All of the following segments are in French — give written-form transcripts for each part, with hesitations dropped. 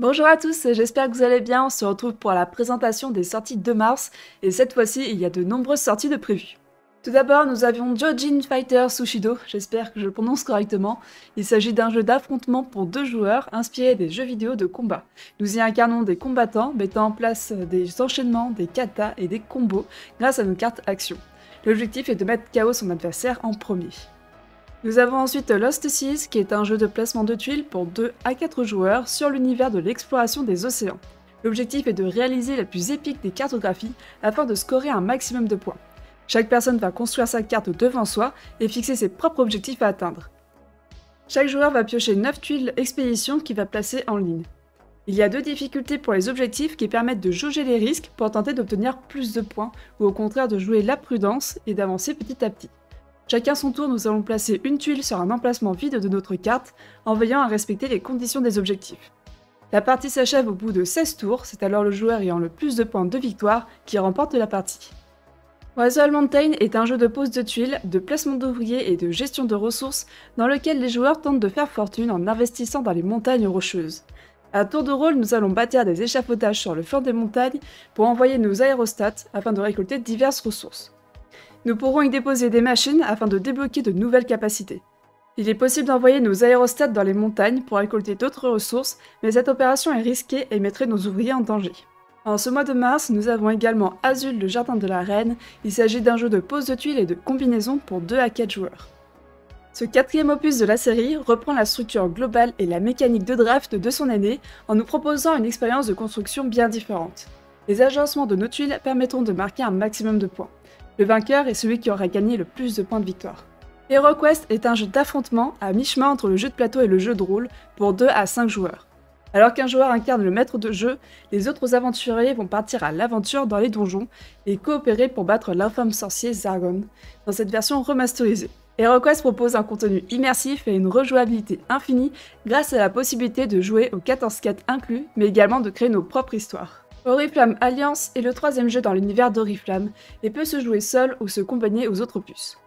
Bonjour à tous, j'espère que vous allez bien. On se retrouve pour la présentation des sorties de mars et cette fois-ci, il y a de nombreuses sorties de prévues. Tout d'abord, nous avions Jojin Fighter Sushido, j'espère que je le prononce correctement. Il s'agit d'un jeu d'affrontement pour 2 joueurs inspiré des jeux vidéo de combat. Nous y incarnons des combattants mettant en place des enchaînements, des katas et des combos grâce à nos cartes action. L'objectif est de mettre KO son adversaire en premier. Nous avons ensuite Lost Seas, qui est un jeu de placement de tuiles pour 2 à 4 joueurs sur l'univers de l'exploration des océans. L'objectif est de réaliser la plus épique des cartographies afin de scorer un maximum de points. Chaque personne va construire sa carte devant soi et fixer ses propres objectifs à atteindre. Chaque joueur va piocher 9 tuiles expédition qu'il va placer en ligne. Il y a 2 difficultés pour les objectifs qui permettent de jauger les risques pour tenter d'obtenir plus de points ou au contraire de jouer la prudence et d'avancer petit à petit. Chacun son tour, nous allons placer une tuile sur un emplacement vide de notre carte en veillant à respecter les conditions des objectifs. La partie s'achève au bout de 16 tours, c'est alors le joueur ayant le plus de points de victoire qui remporte la partie. Wrestle Mountain est un jeu de pose de tuiles, de placement d'ouvriers et de gestion de ressources dans lequel les joueurs tentent de faire fortune en investissant dans les montagnes rocheuses. À tour de rôle, nous allons bâtir des échafaudages sur le flanc des montagnes pour envoyer nos aérostats afin de récolter diverses ressources. Nous pourrons y déposer des machines afin de débloquer de nouvelles capacités. Il est possible d'envoyer nos aérostats dans les montagnes pour récolter d'autres ressources, mais cette opération est risquée et mettrait nos ouvriers en danger. En ce mois de mars, nous avons également Azul, le jardin de la reine. Il s'agit d'un jeu de pose de tuiles et de combinaison pour 2 à 4 joueurs. Ce 4e opus de la série reprend la structure globale et la mécanique de draft de son aîné en nous proposant une expérience de construction bien différente. Les agencements de nos tuiles permettront de marquer un maximum de points. Le vainqueur est celui qui aura gagné le plus de points de victoire. HeroQuest est un jeu d'affrontement à mi-chemin entre le jeu de plateau et le jeu de rôle pour 2 à 5 joueurs. Alors qu'un joueur incarne le maître de jeu, les autres aventuriers vont partir à l'aventure dans les donjons et coopérer pour battre l'infâme sorcier Zargon dans cette version remasterisée. HeroQuest propose un contenu immersif et une rejouabilité infinie grâce à la possibilité de jouer aux 14 quêtes inclus, mais également de créer nos propres histoires. Oriflamme Alliance est le 3e jeu dans l'univers d'Oriflamme et peut se jouer seul ou se combiner aux autres opus.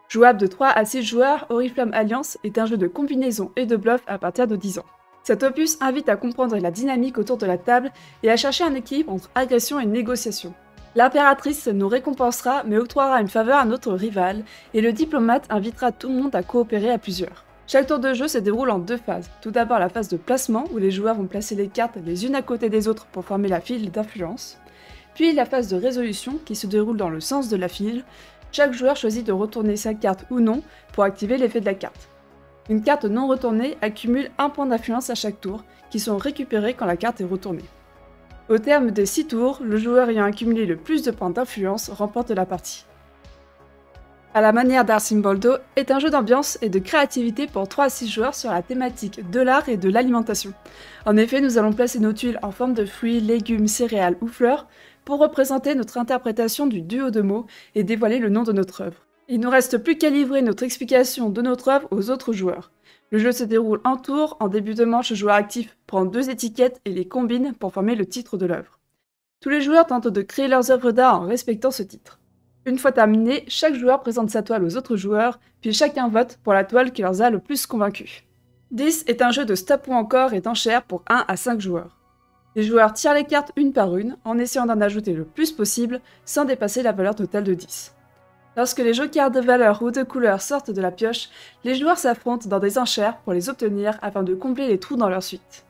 Jouable de 3 à 6 joueurs, Oriflamme Alliance est un jeu de combinaison et de bluff à partir de 10 ans. Cet opus invite à comprendre la dynamique autour de la table et à chercher un équilibre entre agression et négociation. L'impératrice nous récompensera mais octroiera une faveur à notre rival et le diplomate invitera tout le monde à coopérer à plusieurs. Chaque tour de jeu se déroule en 2 phases. Tout d'abord la phase de placement où les joueurs vont placer les cartes les unes à côté des autres pour former la file d'influence. Puis la phase de résolution qui se déroule dans le sens de la file. Chaque joueur choisit de retourner sa carte ou non pour activer l'effet de la carte. Une carte non retournée accumule 1 point d'influence à chaque tour, qui sont récupérés quand la carte est retournée. Au terme des 6 tours, le joueur ayant accumulé le plus de points d'influence remporte la partie. À la manière d'Arcimboldo est un jeu d'ambiance et de créativité pour 3 à 6 joueurs sur la thématique de l'art et de l'alimentation. En effet, nous allons placer nos tuiles en forme de fruits, légumes, céréales ou fleurs pour représenter notre interprétation du duo de mots et dévoiler le nom de notre œuvre. Il ne nous reste plus qu'à livrer notre explication de notre œuvre aux autres joueurs. Le jeu se déroule en tour, en début de manche, le joueur actif prend 2 étiquettes et les combine pour former le titre de l'œuvre. Tous les joueurs tentent de créer leurs œuvres d'art en respectant ce titre. Une fois terminé, chaque joueur présente sa toile aux autres joueurs, puis chacun vote pour la toile qui leur a le plus convaincus. 10 est un jeu de stop ou encore et d'enchères pour 1 à 5 joueurs. Les joueurs tirent les cartes une par une, en essayant d'en ajouter le plus possible, sans dépasser la valeur totale de 10. Lorsque les jokers de valeur ou de couleur sortent de la pioche, les joueurs s'affrontent dans des enchères pour les obtenir afin de combler les trous dans leur suite.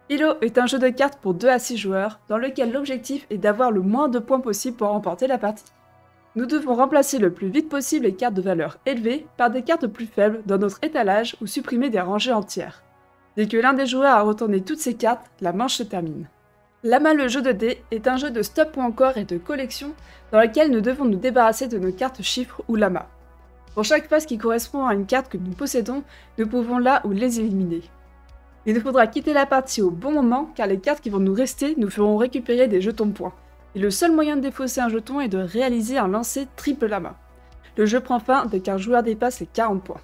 Ilo est un jeu de cartes pour 2 à 6 joueurs, dans lequel l'objectif est d'avoir le moins de points possible pour remporter la partie. Nous devons remplacer le plus vite possible les cartes de valeur élevée par des cartes plus faibles dans notre étalage ou supprimer des rangées entières. Dès que l'un des joueurs a retourné toutes ses cartes, la manche se termine. Lama le jeu de dés est un jeu de stop ou encore et de collection dans lequel nous devons nous débarrasser de nos cartes chiffres ou lama. Pour chaque phase qui correspond à une carte que nous possédons, nous pouvons là ou les éliminer. Il nous faudra quitter la partie au bon moment car les cartes qui vont nous rester nous feront récupérer des jetons points. Et le seul moyen de défausser un jeton est de réaliser un lancer triple lama. Le jeu prend fin dès qu'un joueur dépasse les 40 points.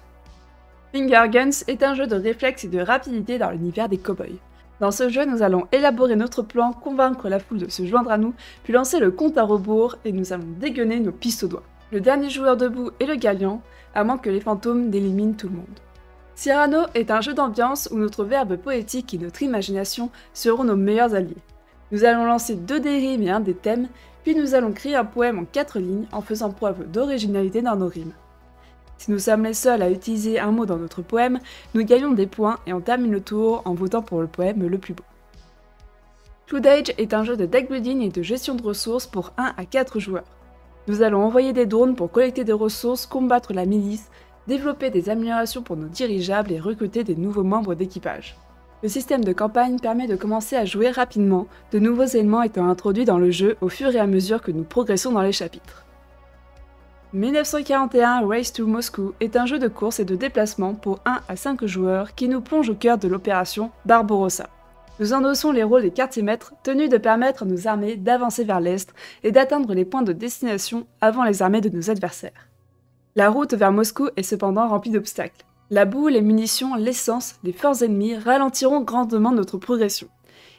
Finger Guns est un jeu de réflexe et de rapidité dans l'univers des cow-boys. Dans ce jeu, nous allons élaborer notre plan, convaincre la foule de se joindre à nous, puis lancer le compte à rebours et nous allons dégainer nos pistes au doigt. Le dernier joueur debout est le gagnant, à moins que les fantômes n'éliminent tout le monde. Cyrano est un jeu d'ambiance où notre verbe poétique et notre imagination seront nos meilleurs alliés. Nous allons lancer 2 des rimes et un des thèmes, puis nous allons créer un poème en 4 lignes en faisant preuve d'originalité dans nos rimes. Si nous sommes les seuls à utiliser un mot dans notre poème, nous gagnons des points et on termine le tour en votant pour le poème le plus beau. Cloud Age est un jeu de deck building et de gestion de ressources pour 1 à 4 joueurs. Nous allons envoyer des drones pour collecter des ressources, combattre la milice, développer des améliorations pour nos dirigeables et recruter des nouveaux membres d'équipage. Le système de campagne permet de commencer à jouer rapidement, de nouveaux éléments étant introduits dans le jeu au fur et à mesure que nous progressons dans les chapitres. 1941 Race to Moscow est un jeu de course et de déplacement pour 1 à 5 joueurs qui nous plonge au cœur de l'opération Barbarossa. Nous endossons les rôles des quartiers-maîtres tenus de permettre à nos armées d'avancer vers l'est et d'atteindre les points de destination avant les armées de nos adversaires. La route vers Moscou est cependant remplie d'obstacles. La boue, les munitions, l'essence, les forces ennemies ralentiront grandement notre progression.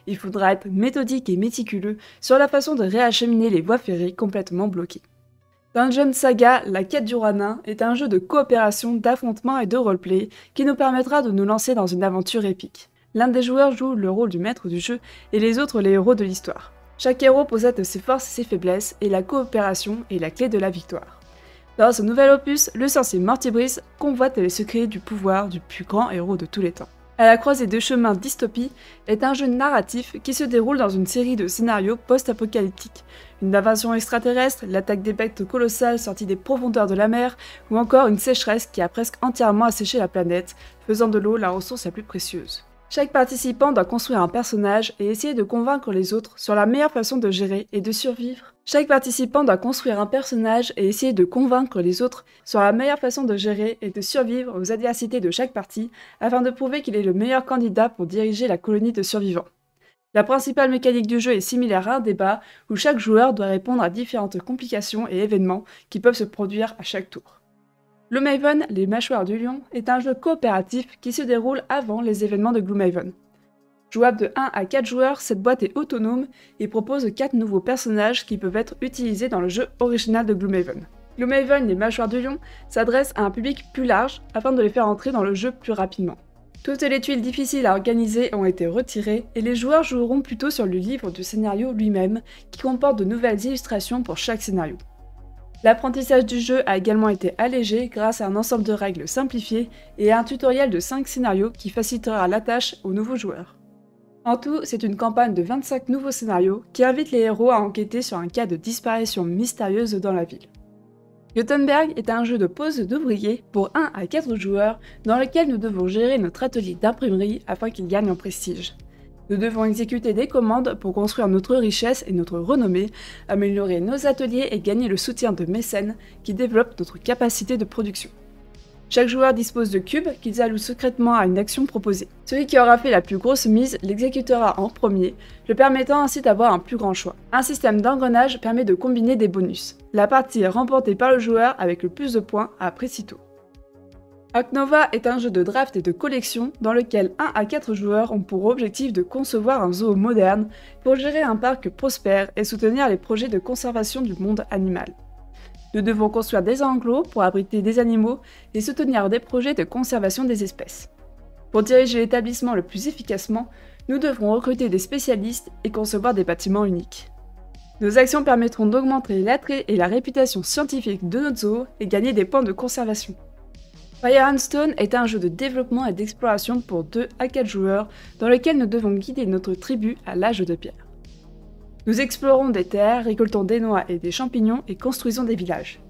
Il faudra être méthodique et méticuleux sur la façon de réacheminer les voies ferrées complètement bloquées. Dungeon Saga, la quête du roi nain, est un jeu de coopération, d'affrontement et de roleplay qui nous permettra de nous lancer dans une aventure épique. L'un des joueurs joue le rôle du maître du jeu et les autres les héros de l'histoire. Chaque héros possède ses forces et ses faiblesses et la coopération est la clé de la victoire. Dans ce nouvel opus, le sorcier Mortibris convoite les secrets du pouvoir du plus grand héros de tous les temps. À la croisée des chemins Dystopie est un jeu narratif qui se déroule dans une série de scénarios post-apocalyptiques. Une invasion extraterrestre, l'attaque des bêtes colossales sorties des profondeurs de la mer, ou encore une sécheresse qui a presque entièrement asséché la planète, faisant de l'eau la ressource la plus précieuse. Chaque participant doit construire un personnage et essayer de convaincre les autres sur la meilleure façon de gérer et de survivre. Aux adversités de chaque partie afin de prouver qu'il est le meilleur candidat pour diriger la colonie de survivants. La principale mécanique du jeu est similaire à un débat où chaque joueur doit répondre à différentes complications et événements qui peuvent se produire à chaque tour. Gloomhaven, les mâchoires du lion, est un jeu coopératif qui se déroule avant les événements de Gloomhaven. Jouable de 1 à 4 joueurs, cette boîte est autonome et propose 4 nouveaux personnages qui peuvent être utilisés dans le jeu original de Gloomhaven. Gloomhaven, les mâchoires du lion, s'adresse à un public plus large afin de les faire entrer dans le jeu plus rapidement. Toutes les tuiles difficiles à organiser ont été retirées et les joueurs joueront plutôt sur le livre du scénario lui-même qui comporte de nouvelles illustrations pour chaque scénario. L'apprentissage du jeu a également été allégé grâce à un ensemble de règles simplifiées et à un tutoriel de 5 scénarios qui facilitera la tâche aux nouveaux joueurs. En tout, c'est une campagne de 25 nouveaux scénarios qui invitent les héros à enquêter sur un cas de disparition mystérieuse dans la ville. Gutenberg est un jeu de pose d'ouvriers pour 1 à 4 joueurs dans lequel nous devons gérer notre atelier d'imprimerie afin qu'il gagne en prestige. Nous devons exécuter des commandes pour construire notre richesse et notre renommée, améliorer nos ateliers et gagner le soutien de mécènes qui développent notre capacité de production. Chaque joueur dispose de cubes qu'ils allouent secrètement à une action proposée. Celui qui aura fait la plus grosse mise l'exécutera en premier, le permettant ainsi d'avoir un plus grand choix. Un système d'engrenage permet de combiner des bonus. La partie est remportée par le joueur avec le plus de points après sitôt. Ark Nova est un jeu de draft et de collection dans lequel 1 à 4 joueurs ont pour objectif de concevoir un zoo moderne pour gérer un parc prospère et soutenir les projets de conservation du monde animal. Nous devons construire des enclos pour abriter des animaux et soutenir des projets de conservation des espèces. Pour diriger l'établissement le plus efficacement, nous devrons recruter des spécialistes et concevoir des bâtiments uniques. Nos actions permettront d'augmenter l'attrait et la réputation scientifique de notre zoo et gagner des points de conservation. Fire and Stone est un jeu de développement et d'exploration pour 2 à 4 joueurs dans lequel nous devons guider notre tribu à l'âge de pierre. Nous explorons des terres, récoltons des noix et des champignons et construisons des villages.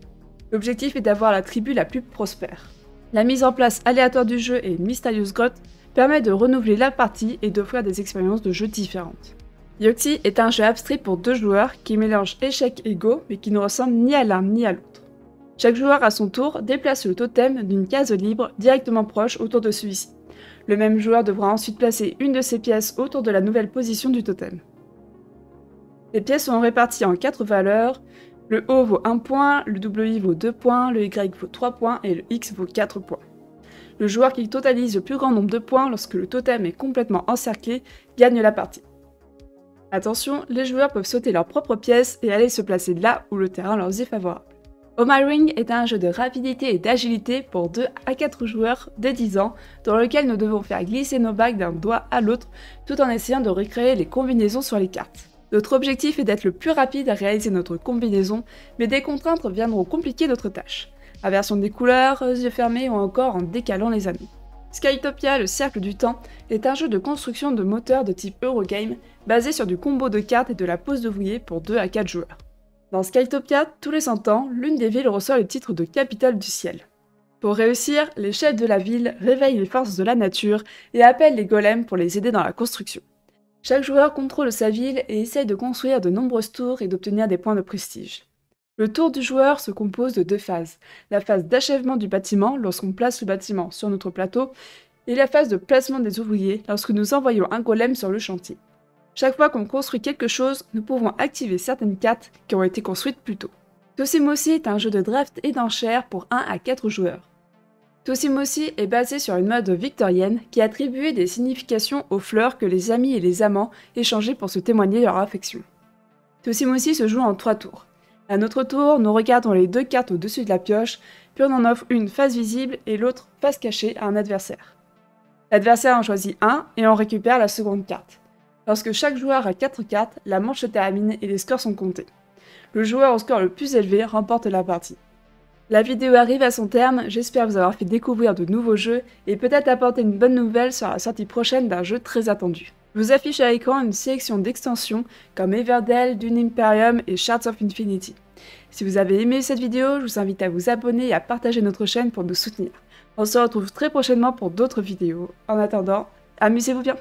L'objectif est d'avoir la tribu la plus prospère. La mise en place aléatoire du jeu et une mystérieuse grotte permet de renouveler la partie et d'offrir des expériences de jeu différentes. Yoxi est un jeu abstrait pour 2 joueurs qui mélange échecs et go mais qui ne ressemble ni à l'un ni à l'autre. Chaque joueur à son tour déplace le totem d'une case libre directement proche autour de celui-ci. Le même joueur devra ensuite placer une de ses pièces autour de la nouvelle position du totem. Les pièces sont réparties en 4 valeurs, le O vaut 1 point, le WI vaut 2 points, le Y vaut 3 points et le X vaut 4 points. Le joueur qui totalise le plus grand nombre de points lorsque le totem est complètement encerclé gagne la partie. Attention, les joueurs peuvent sauter leurs propres pièces et aller se placer là où le terrain leur est favorable. Oh My Ring est un jeu de rapidité et d'agilité pour 2 à 4 joueurs de 10 ans, dans lequel nous devons faire glisser nos bagues d'un doigt à l'autre, tout en essayant de recréer les combinaisons sur les cartes. Notre objectif est d'être le plus rapide à réaliser notre combinaison, mais des contraintes viendront compliquer notre tâche. Inversion des couleurs, yeux fermés ou encore en décalant les anneaux. Skytopia, le cercle du temps, est un jeu de construction de moteurs de type Eurogame, basé sur du combo de cartes et de la pose d'ouvrier pour 2 à 4 joueurs. Dans Skytopia, tous les 100 ans, l'une des villes reçoit le titre de capitale du ciel. Pour réussir, les chefs de la ville réveillent les forces de la nature et appellent les golems pour les aider dans la construction. Chaque joueur contrôle sa ville et essaye de construire de nombreuses tours et d'obtenir des points de prestige. Le tour du joueur se compose de 2 phases, la phase d'achèvement du bâtiment lorsqu'on place le bâtiment sur notre plateau, et la phase de placement des ouvriers lorsque nous envoyons un golem sur le chantier. Chaque fois qu'on construit quelque chose, nous pouvons activer certaines cartes qui ont été construites plus tôt. Tosimosi est un jeu de draft et d'enchères pour 1 à 4 joueurs. Tosimosi est basé sur une mode victorienne qui attribuait des significations aux fleurs que les amis et les amants échangeaient pour se témoigner leur affection. Tosimosi se joue en 3 tours. À notre tour, nous regardons les 2 cartes au-dessus de la pioche, puis on en offre une face visible et l'autre face cachée à un adversaire. L'adversaire en choisit un et on récupère la seconde carte. Lorsque chaque joueur a 4 cartes, la manche se termine et les scores sont comptés. Le joueur au score le plus élevé remporte la partie. La vidéo arrive à son terme, j'espère vous avoir fait découvrir de nouveaux jeux et peut-être apporter une bonne nouvelle sur la sortie prochaine d'un jeu très attendu. Je vous affiche à l'écran une sélection d'extensions comme Everdell, Dune Imperium et Shards of Infinity. Si vous avez aimé cette vidéo, je vous invite à vous abonner et à partager notre chaîne pour nous soutenir. On se retrouve très prochainement pour d'autres vidéos. En attendant, amusez-vous bien!